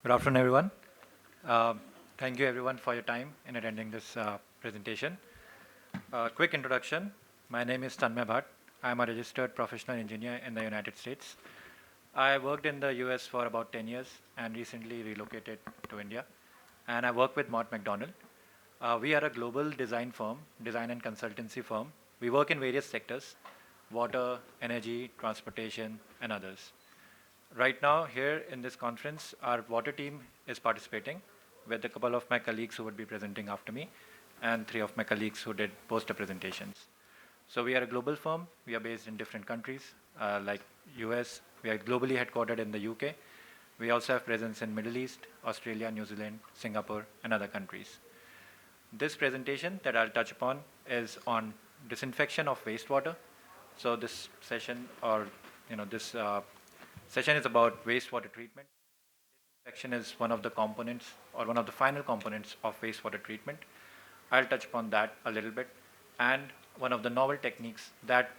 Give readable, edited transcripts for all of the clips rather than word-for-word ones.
Good afternoon, everyone. Um, Thank you, everyone, for your time in attending this presentation. Quick introduction. My name is Tanmay Bhatt. I'm a registered professional engineer in the United States. I worked in the US for about 10 years and recently relocated to India. And I work with Mott MacDonald. We are a global design firm, design and consultancy firm. We work in various sectors: water, energy, transportation, and others. Right now, here in this conference, our water team is participating with a couple of my colleagues who would be presenting after me, and three of my colleagues who did poster presentations. So we are a global firm. We are based in different countries, like US. We are globally headquartered in the UK. We also have presence in Middle East, Australia, New Zealand, Singapore, and other countries. This presentation that I'll touch upon is on disinfection of wastewater. So this session, or this session is about wastewater treatment. Disinfection is one of the components or one of the final components of wastewater treatment. I'll touch upon that a little bit, and one of the novel techniques that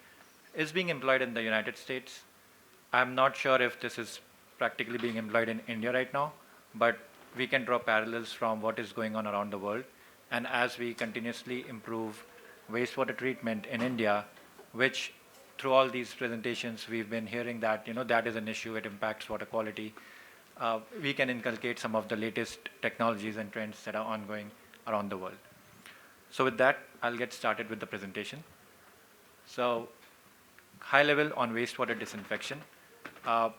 is being employed in the United States. I'm not sure if this is practically being employed in India right now, but we can draw parallels from what is going on around the world. And as we continuously improve wastewater treatment in India, which through all these presentations we've been hearing that that is an issue, it impacts water quality. We can inculcate some of the latest technologies and trends that are ongoing around the world. So with that, I'll get started with the presentation. So high level on wastewater disinfection. Uh,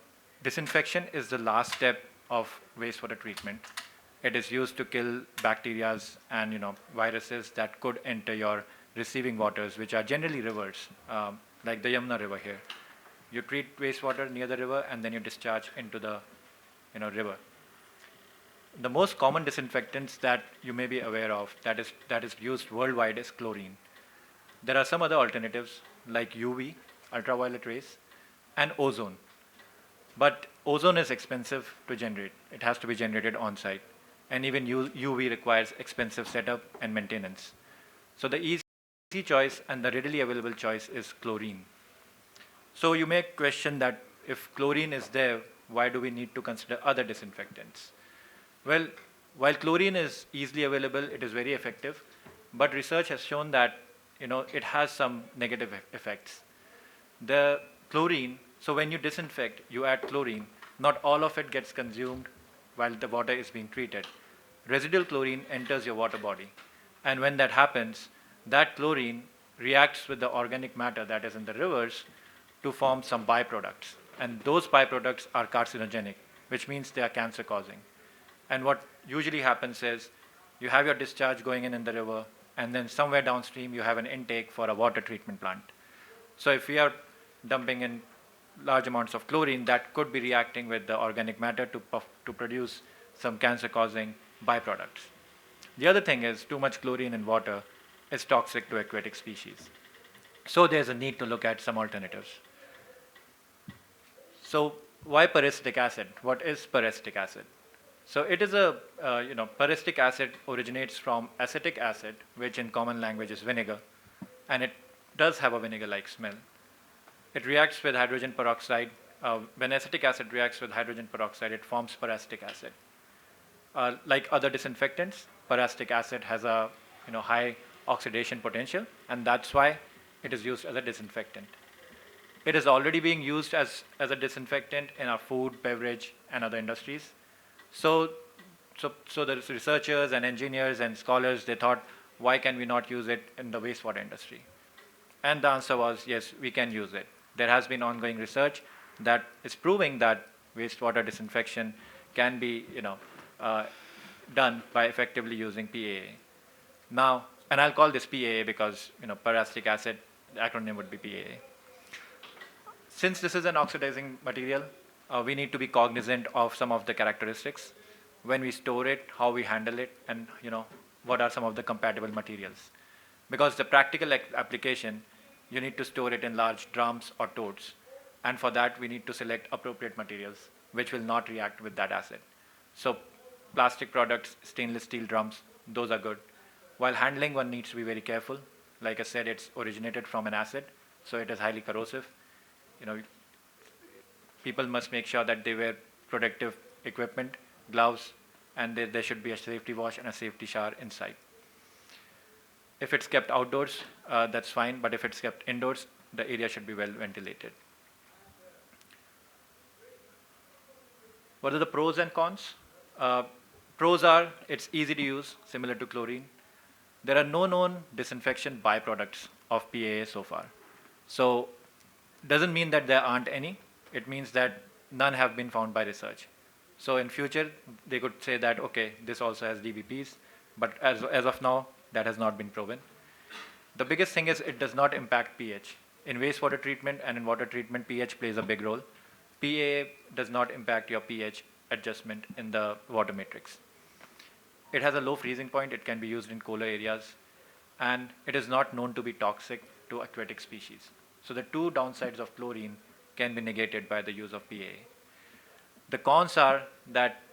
Disinfection is the last step of wastewater treatment. It is used to kill bacteria and viruses that could enter your receiving waters, which are generally rivers, like the Yamuna River here. You treat wastewater near the river and then you discharge into the river. The most common disinfectants that you may be aware of that is used worldwide is chlorine. There are some other alternatives like UV, ultraviolet rays, and ozone. But ozone is expensive to generate. It has to be generated on site. And even UV requires expensive setup and maintenance. So the easy choice and the readily available choice is chlorine. So you may question that if chlorine is there, why do we need to consider other disinfectants? Well, while chlorine is easily available, it is very effective, but research has shown that it has some negative effects. The chlorine, so when you disinfect, you add chlorine, not all of it gets consumed while the water is being treated. Residual chlorine enters your water body. And when that happens, that chlorine reacts with the organic matter that is in the rivers to form some byproducts. And those byproducts are carcinogenic, which means they are cancer causing. And what usually happens is you have your discharge going in the river, and then somewhere downstream you have an intake for a water treatment plant. So if we are dumping in large amounts of chlorine, that could be reacting with the organic matter to produce some cancer-causing byproducts. The other thing is too much chlorine in water is toxic to aquatic species. So there's a need to look at some alternatives. So why peracetic acid? What is peracetic acid? So it is peracetic acid originates from acetic acid, which in common language is vinegar, and it does have a vinegar-like smell. It reacts with hydrogen peroxide. When acetic acid reacts with hydrogen peroxide, it forms peracetic acid. Like other disinfectants, peracetic acid has a high oxidation potential, and that's why it is used as a disinfectant. It is already being used as a disinfectant in our food, beverage, and other industries. So the researchers and engineers and scholars, they thought, why can we not use it in the wastewater industry? And the answer was, yes, we can use it. There has been ongoing research that is proving that wastewater disinfection can be done by effectively using PAA. Now, and I'll call this PAA because peracetic acid, the acronym would be PAA. Since this is an oxidizing material, we need to be cognizant of some of the characteristics when we store it, how we handle it, and what are some of the compatible materials. Because the practical application, you need to store it in large drums or totes. And for that, we need to select appropriate materials which will not react with that acid. So plastic products, stainless steel drums, those are good. While handling, one needs to be very careful. Like I said, it's originated from an acid, so it is highly corrosive. People must make sure that they wear protective equipment gloves, and there should be a safety wash and a safety shower inside. If it's kept outdoors, that's fine, but if it's kept indoors, the area should be well ventilated. What are the pros and cons? Pros are it's easy to use, similar to chlorine. There are no known disinfection byproducts of PAA so far. So doesn't mean that there aren't any. It means that none have been found by research. So in future, they could say that, okay, this also has DBPs, but as of now, that has not been proven. The biggest thing is it does not impact pH. In wastewater treatment and in water treatment, pH plays a big role. PAA does not impact your pH adjustment in the water matrix. It has a low freezing point. It can be used in colder areas, and it is not known to be toxic to aquatic species. So the two downsides of chlorine can be negated by the use of PAA. The cons are that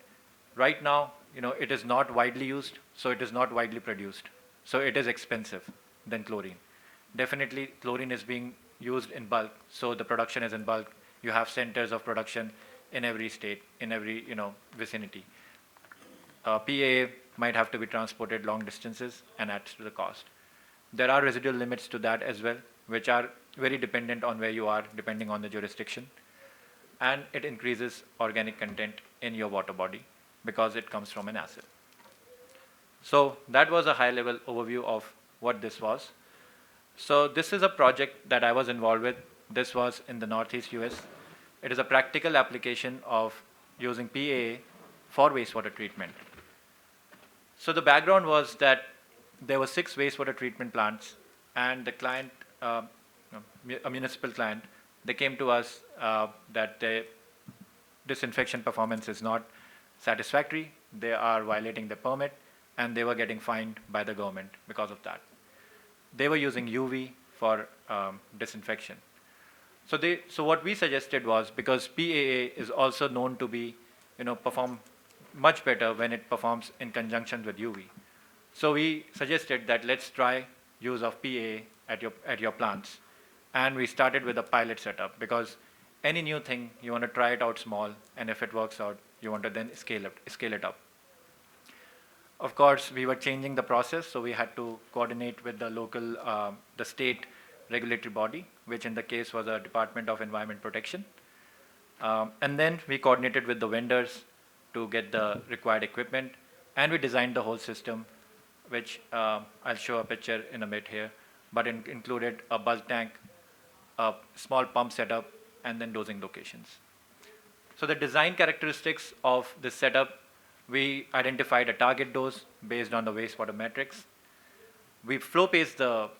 right now, it is not widely used, so it is not widely produced. So it is expensive than chlorine. Definitely, chlorine is being used in bulk, so the production is in bulk. You have centers of production in every state, in every vicinity. PAA might have to be transported long distances and adds to the cost. There are residual limits to that as well, which are very dependent on where you are, depending on the jurisdiction. And it increases organic content in your water body because it comes from an acid. So that was a high-level overview of what this was. So this is a project that I was involved with. This was in the Northeast US. It is a practical application of using PAA for wastewater treatment. So the background was that there were 6 wastewater treatment plants, and the client, a municipal client, they came to us that the disinfection performance is not satisfactory. They are violating the permit, and they were getting fined by the government because of that. They were using UV for disinfection. So what we suggested was, because PAA is also known to be, perform much better when it performs in conjunction with UV. So we suggested that let's try use of PAA at your plants. And we started with a pilot setup, because any new thing, you want to try it out small, and if it works out, you want to then scale it up. Of course, we were changing the process, so we had to coordinate with the local, the state regulatory body, which in the case was a Department of Environment Protection. And then we coordinated with the vendors to get the required equipment, and we designed the whole system, which I'll show a picture in a bit here, but it included a bulk tank, a small pump setup, and then dosing locations. So the design characteristics of this setup, we identified a target dose based on the wastewater metrics. We flow paced the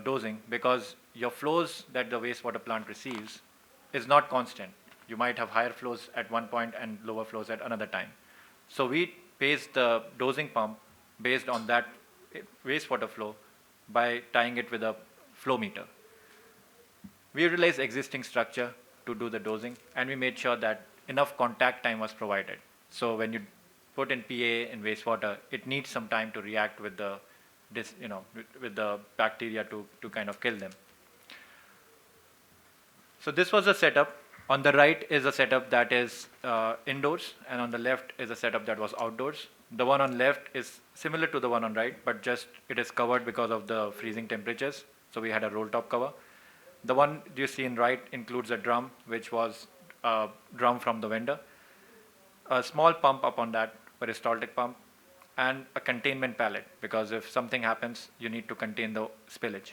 dosing, because your flows that the wastewater plant receives is not constant. You might have higher flows at one point and lower flows at another time. So we paced the dosing pump based on that wastewater flow by tying it with a flow meter. We utilized existing structure to do the dosing, and we made sure that enough contact time was provided. So when you put in PAA in wastewater, it needs some time to react with the with the bacteria to kind of kill them. So this was a setup. On the right is a setup that is indoors, and on the left is a setup that was outdoors. The one on left is similar to the one on right, but just it is covered because of the freezing temperatures. So we had a roll top cover. The one you see in right includes a drum, which was a drum from the vendor, a small pump up on that, peristaltic pump, and a containment pallet, because if something happens, you need to contain the spillage.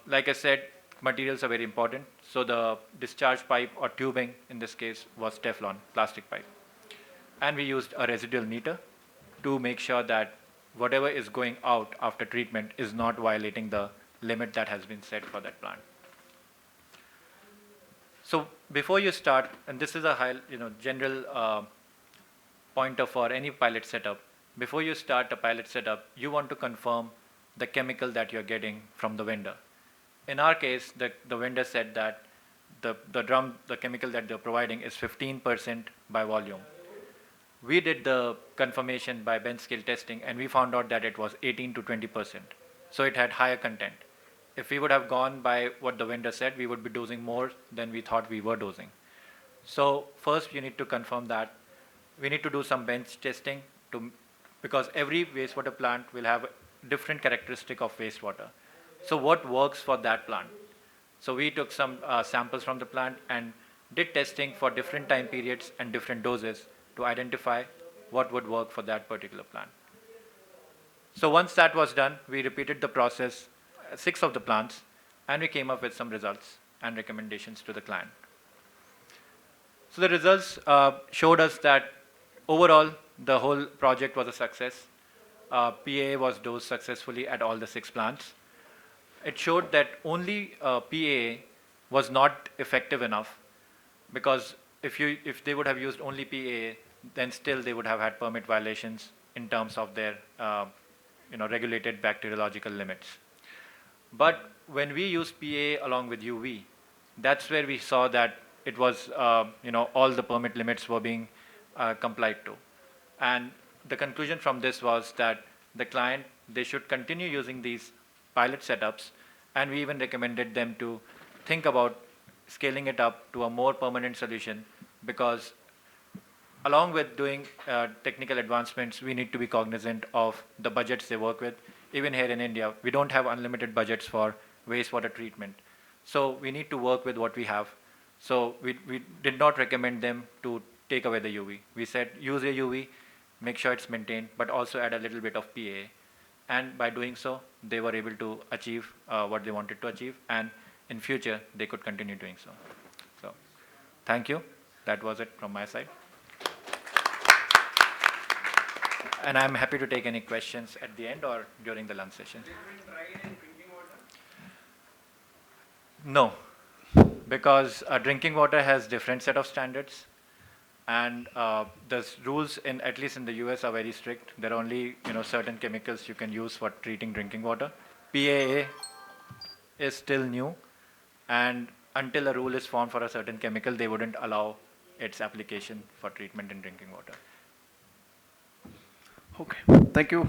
Like I said, materials are very important. So the discharge pipe or tubing in this case was Teflon, plastic pipe. And we used a residual meter to make sure that whatever is going out after treatment is not violating the limit that has been set for that plant. So before you start, and this is a high, general pointer for any pilot setup, before you start a pilot setup, you want to confirm the chemical that you're getting from the vendor. In our case, the vendor said that the chemical that they're providing is 15% by volume. We did the confirmation by bench scale testing, and we found out that it was 18 to 20%. So it had higher content. If we would have gone by what the vendor said, we would be dosing more than we thought we were dosing. So first you need to confirm that. we need to do some bench testing because every wastewater plant will have different characteristic of wastewater. So what works for that plant? So we took some samples from the plant and did testing for different time periods and different doses to identify what would work for that particular plant. So once that was done, we repeated the process, 6 of the plants, and we came up with some results and recommendations to the client. So the results showed us that overall, the whole project was a success. PAA was dosed successfully at all the 6 plants. It showed that only PAA was not effective enough, because if they would have used only PAA, then still they would have had permit violations in terms of their regulated bacteriological limits. But when we used PAA along with UV, that's where we saw that it was all the permit limits were being complied to. And the conclusion from this was that the client, they should continue using these pilot setups, and we even recommended them to think about scaling it up to a more permanent solution, because along with doing technical advancements, we need to be cognizant of the budgets they work with. Even here in India, we don't have unlimited budgets for wastewater treatment. So we need to work with what we have. So we did not recommend them to take away the UV. We said use a UV, make sure it's maintained, but also add a little bit of PAA. And by doing so, they were able to achieve what they wanted to achieve, and in future, they could continue doing so. So thank you. That was it from my side. And I'm happy to take any questions at the end or during the lunch session. No, because drinking water has different set of standards, and the rules at least in the US are very strict. There are only certain chemicals you can use for treating drinking water. PAA is still new, and until a rule is formed for a certain chemical, they wouldn't allow its application for treatment in drinking water. Okay, thank you.